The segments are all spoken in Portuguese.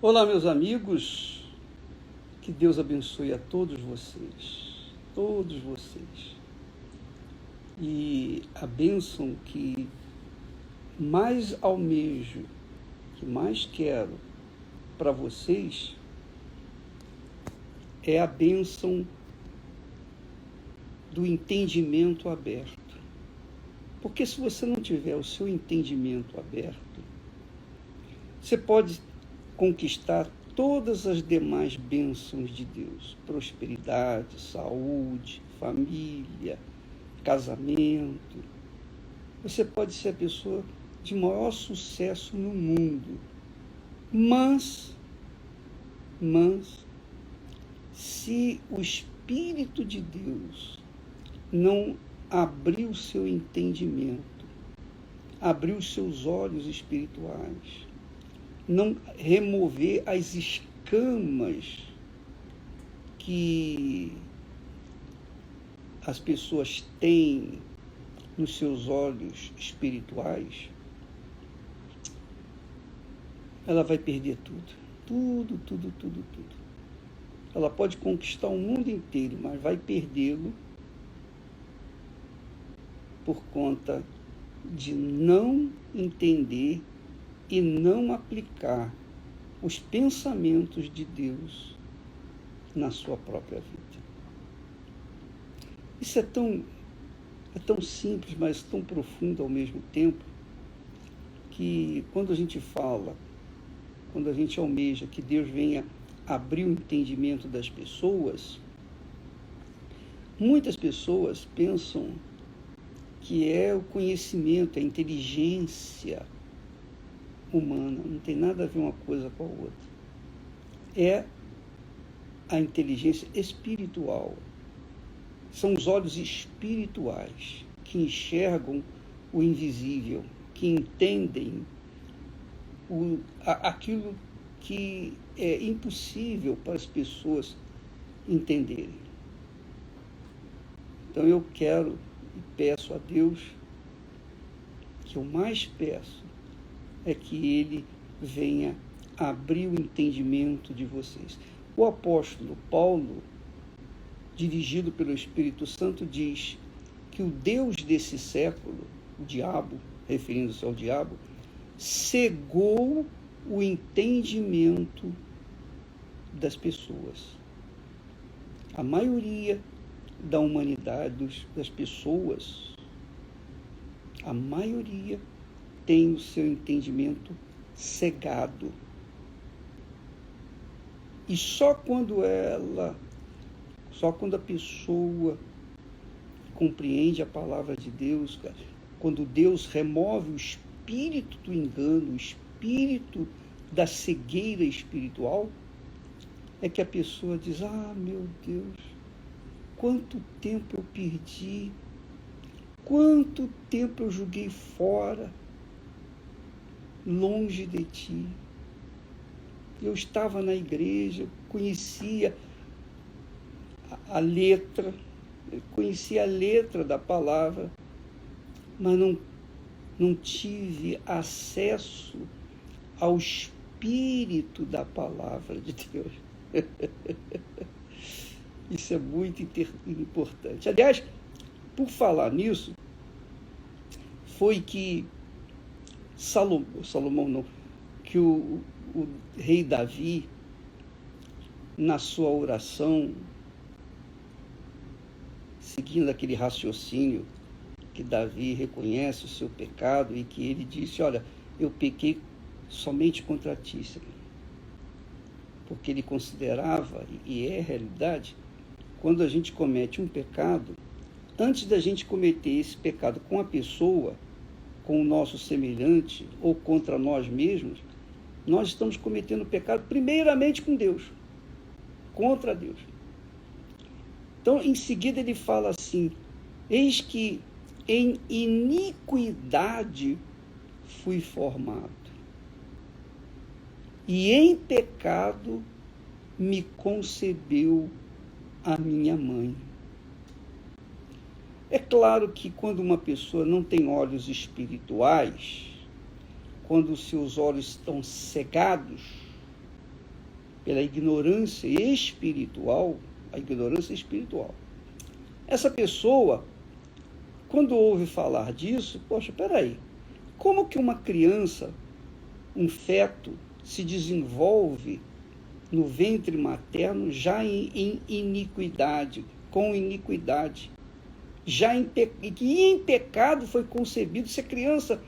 Olá, meus amigos, que Deus abençoe a todos vocês. E a bênção que mais almejo, que mais quero para vocês, é a bênção do entendimento aberto. Porque se você não tiver o seu entendimento aberto, você pode conquistar todas as demais bênçãos de Deus: prosperidade, saúde, família, casamento. Você pode ser a pessoa de maior sucesso no mundo, mas se o Espírito de Deus não abrir o seu entendimento, abrir os seus olhos espirituais, não remover as escamas que as pessoas têm nos seus olhos espirituais, ela vai perder tudo. Ela pode conquistar o mundo inteiro, mas vai perdê-lo por conta de não entender e não aplicar os pensamentos de Deus na sua própria vida. Isso é tão simples, mas tão profundo ao mesmo tempo, que quando a gente almeja que Deus venha abrir o entendimento das pessoas, muitas pessoas pensam que é o conhecimento, a inteligência humana, não tem nada a ver uma coisa com a outra. É a inteligência espiritual. São os olhos espirituais que enxergam o invisível, que entendem aquilo que é impossível para as pessoas entenderem. Então eu quero e peço a Deus, que eu mais peço, é que Ele venha abrir o entendimento de vocês. O apóstolo Paulo, dirigido pelo Espírito Santo, diz que o Deus desse século, o diabo, referindo-se ao diabo, cegou o entendimento das pessoas. A maioria da humanidade, das pessoas, a maioria tem o seu entendimento cegado. E só quando a pessoa compreende a palavra de Deus, quando Deus remove o espírito do engano, o espírito da cegueira espiritual, é que a pessoa diz: ah, meu Deus, quanto tempo eu perdi, quanto tempo eu joguei fora, longe de ti. Eu estava na igreja, conhecia a letra da palavra, mas não tive acesso ao espírito da palavra de Deus. Isso é muito importante. Aliás, por falar nisso, foi que que o rei Davi, na sua oração, seguindo aquele raciocínio que Davi reconhece o seu pecado e que ele disse: olha, eu pequei somente contra ti, Senhor. Porque ele considerava, e é a realidade, quando a gente comete um pecado, antes da gente cometer esse pecado com a pessoa, com o nosso semelhante ou contra nós mesmos, nós estamos cometendo pecado primeiramente com Deus, contra Deus. Então, em seguida, ele fala assim: eis que em iniquidade fui formado, e em pecado me concebeu a minha mãe. É claro que quando uma pessoa não tem olhos espirituais, quando os seus olhos estão cegados, pela ignorância espiritual, a ignorância espiritual. Essa pessoa, quando ouve falar disso, poxa, peraí, como que uma criança, um feto, se desenvolve no ventre materno já em iniquidade, com iniquidade, e em pecado foi concebido, se a criança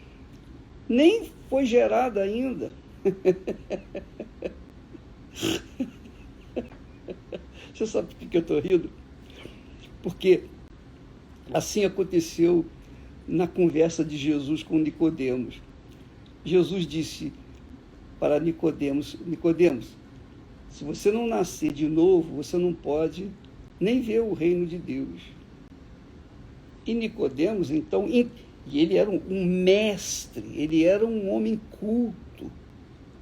nem foi gerada ainda. Você sabe por que eu estou rindo? Porque assim aconteceu na conversa de Jesus com Nicodemos. Jesus disse para Nicodemos: Nicodemos, se você não nascer de novo, você não pode nem ver o reino de Deus. E Nicodemos, então, e ele era um mestre, ele era um homem culto,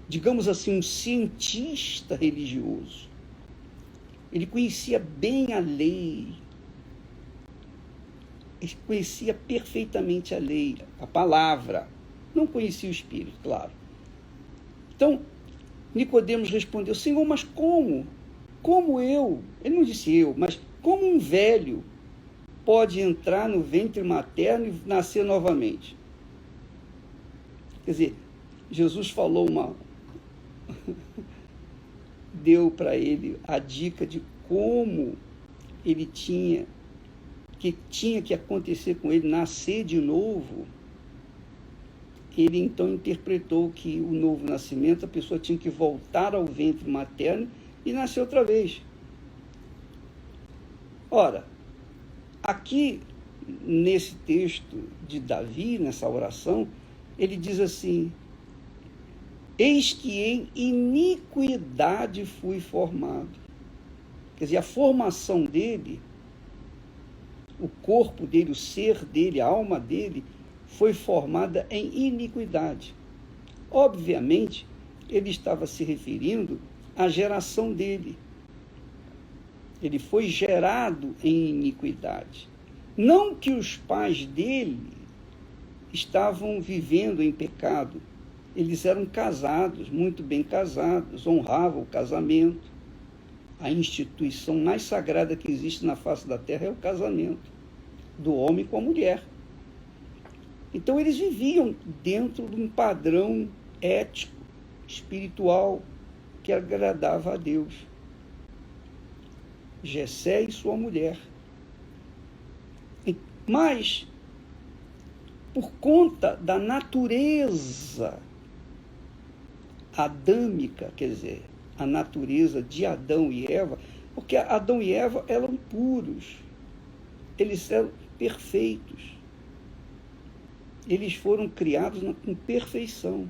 digamos assim, um cientista religioso. Ele conhecia bem a lei, ele conhecia perfeitamente a lei, a palavra, não conhecia o Espírito, claro. Então, Nicodemos respondeu: Senhor, mas como? Como eu? Ele não disse eu, mas como um velho pode entrar no ventre materno e nascer novamente? Quer dizer, Jesus falou deu para ele a dica de como ele tinha que acontecer com ele, nascer de novo. Ele então interpretou que o novo nascimento, a pessoa tinha que voltar ao ventre materno e nascer outra vez. Ora, aqui nesse texto de Davi, nessa oração, ele diz assim: eis que em iniquidade fui formado. Quer dizer, a formação dele, o corpo dele, o ser dele, a alma dele, foi formada em iniquidade. Obviamente, ele estava se referindo à geração dele. Ele foi gerado em iniquidade. Não que os pais dele estavam vivendo em pecado. Eles eram casados, muito bem casados, honravam o casamento. A instituição mais sagrada que existe na face da terra é o casamento do homem com a mulher. Então, eles viviam dentro de um padrão ético, espiritual, que agradava a Deus. Jessé e sua mulher. Mas, por conta da natureza adâmica, quer dizer, a natureza de Adão e Eva, porque Adão e Eva eram puros, eles eram perfeitos. Eles foram criados com perfeição.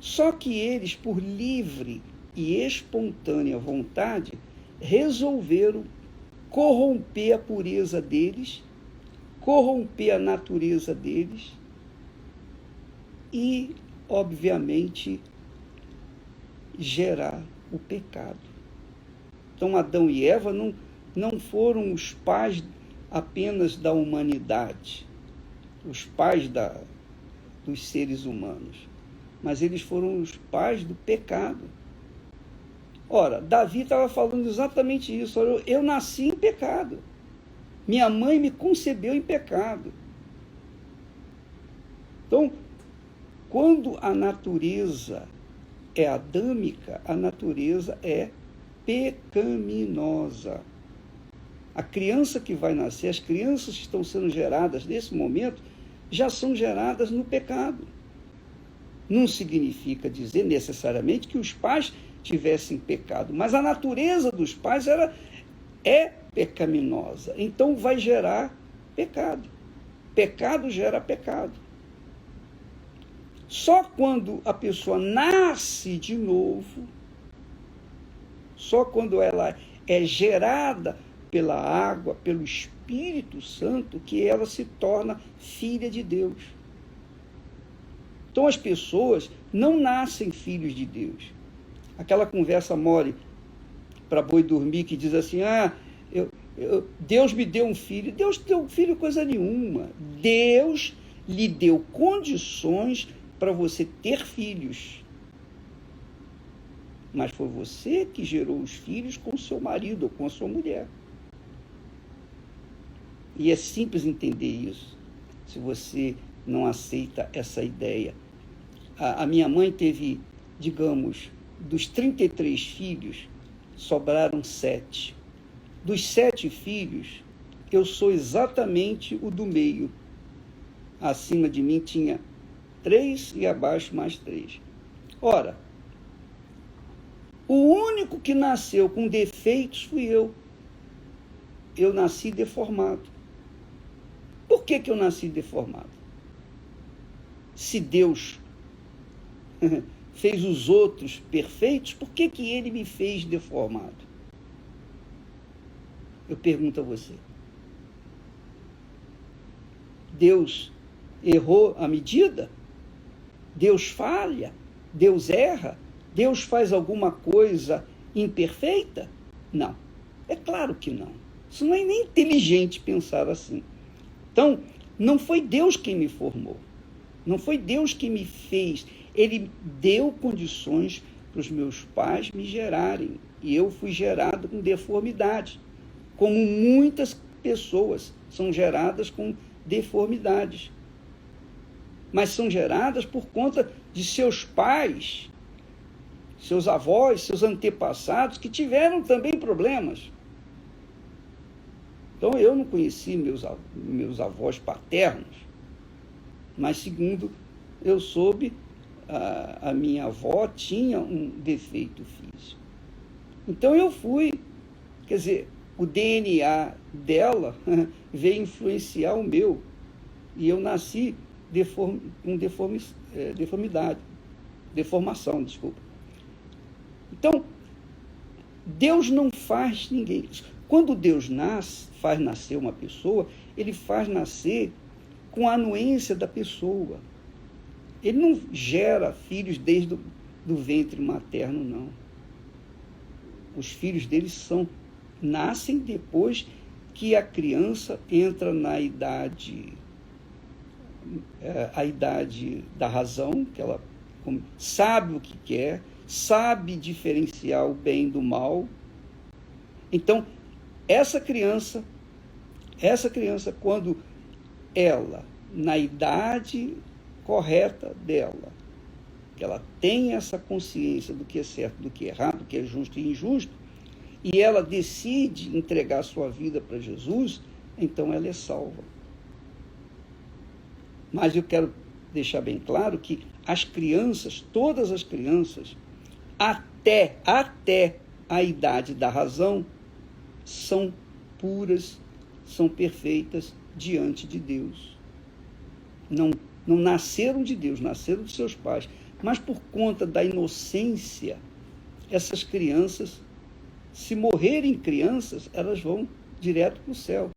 Só que eles, por livre e espontânea vontade, resolveram corromper a pureza deles, corromper a natureza deles e, obviamente, gerar o pecado. Então, Adão e Eva não foram os pais apenas da humanidade, os pais dos seres humanos, mas eles foram os pais do pecado. Ora, Davi estava falando exatamente isso. Eu nasci em pecado. Minha mãe me concebeu em pecado. Então, quando a natureza é adâmica, a natureza é pecaminosa. A criança que vai nascer, as crianças que estão sendo geradas nesse momento, já são geradas no pecado. Não significa dizer necessariamente que os pais tivessem pecado, mas a natureza dos pais é pecaminosa. Então vai gerar pecado. Pecado gera pecado. Só quando a pessoa nasce de novo, só quando ela é gerada pela água, pelo Espírito Santo, que ela se torna filha de Deus. Então as pessoas não nascem filhos de Deus. Aquela conversa mole para boi dormir que diz assim: Deus me deu um filho. Deus deu um filho coisa nenhuma. Deus lhe deu condições para você ter filhos. mas foi você que gerou os filhos com o seu marido ou com a sua mulher. E é simples entender isso, se você não aceita essa ideia. A minha mãe teve, digamos, dos 33 filhos, sobraram 7. Dos 7 filhos, eu sou exatamente o do meio. Acima de mim tinha 3 e abaixo mais 3. Ora, o único que nasceu com defeitos fui eu. Eu nasci deformado. Por que eu nasci deformado? Se Deus fez os outros perfeitos, por que ele me fez deformado? Eu pergunto a você. Deus errou a medida? Deus falha? Deus erra? Deus faz alguma coisa imperfeita? Não. É claro que não. Isso não é nem inteligente pensar assim. Então, não foi Deus quem me formou. Não foi Deus quem me fez. Ele deu condições para os meus pais me gerarem. E eu fui gerado com deformidade. Como muitas pessoas são geradas com deformidades. Mas são geradas por conta de seus pais, seus avós, seus antepassados, que tiveram também problemas. Então, eu não conheci meus avós paternos, mas, segundo eu soube, a minha avó tinha um defeito físico. Então, eu fui, quer dizer, o DNA dela veio influenciar o meu, e eu nasci com deformação. Então, Deus não faz ninguém. Quando Deus faz nascer uma pessoa, ele faz nascer com a anuência da pessoa. Ele não gera filhos desde do ventre materno, não. Os filhos dele nascem depois que a criança entra na idade, a idade da razão, que ela sabe o que quer, sabe diferenciar o bem do mal. Então, essa criança, quando ela, na idade correta dela, que ela tem essa consciência do que é certo, do que é errado, do que é justo e injusto, e ela decide entregar sua vida para Jesus, então ela é salva. Mas eu quero deixar bem claro que as crianças, todas as crianças, até a idade da razão, são puras, são perfeitas diante de Deus. Não nasceram de Deus, nasceram de seus pais, mas por conta da inocência, essas crianças, se morrerem crianças, elas vão direto para o céu.